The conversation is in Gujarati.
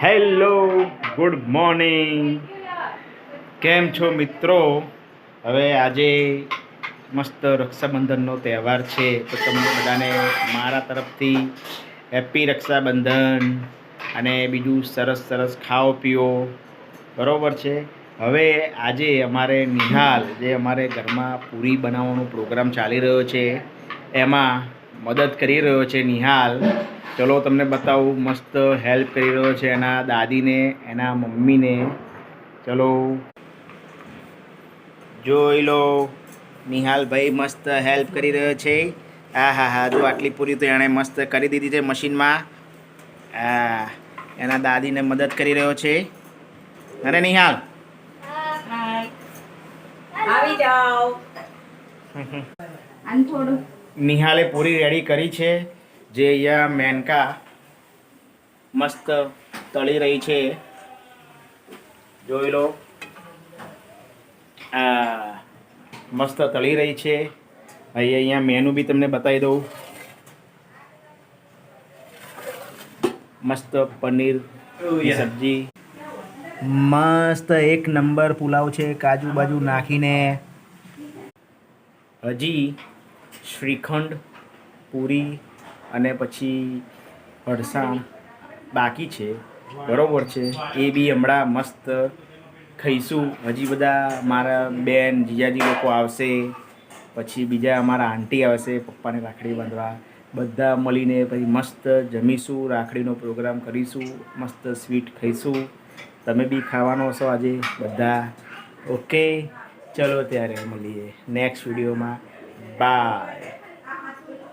Hello, good morning. કેમ છો મિત્રો? હવે આજે મસ્ત રક્ષાબંધનનો તહેવાર છે, તો તમને બધાને મારા તરફથી હેપી રક્ષાબંધન. અને બીજું સરસ સરસ ખાઓ પીઓ, બરાબર છે. હવે આજે અમારે નિહાલ, જે અમારે ઘરમાં પૂરી બનાવવાનો પ્રોગ્રામ ચાલી રહ્યો છે, એમાં મદદ કરી રહ્યો છે નિહાલ. ચલો તમને બતાવું, મસ્ત હેલ્પ કરી રહ્યો છે એના દાદીને, એના મમ્મીને. ચલો જોઈ લો, નિહાલભાઈ મસ્ત હેલ્પ કરી રહ્યો છે. હા, જો આટલી પૂરી તો એણે મસ્ત કરી દીધી છે મશીનમાં. એના દાદીને મદદ કરી રહ્યો છે. અરે નિહાલ, આવી જાઓ. નિહાલે પૂરી રેડી કરી છે, જે અહીંયા મેનકા મસ્ત તળી રહી છે. જોઈ લો, મસ્ત તળી રહી છે. અહીંયા મેનુ બી તમને બતાવી દઉં. મસ્ત પનીર સબ્જી, મસ્ત એક નંબર પુલાવ છે, કાજુ બાજુ નાખીને. હજી શ્રીખંડ, પૂરી અને પછી ફરસાણ બાકી છે, બરાબર છે. એ બી હમણાં મસ્ત ખાઈશું. હજી બધા મારા બેન જીજાજી લોકો આવશે, પછી બીજા અમારા આંટી આવશે પપ્પાને રાખડી બાંધવા. બધા મળીને પછી મસ્ત જમીશું, રાખડીનો પ્રોગ્રામ કરીશું, મસ્ત સ્વીટ ખાઈશું. તમે બી ખાવાનો છો આજે બધા? ઓકે, ચલો ત્યારે મળીએ નેક્સ્ટ વિડીયોમાં. બાય.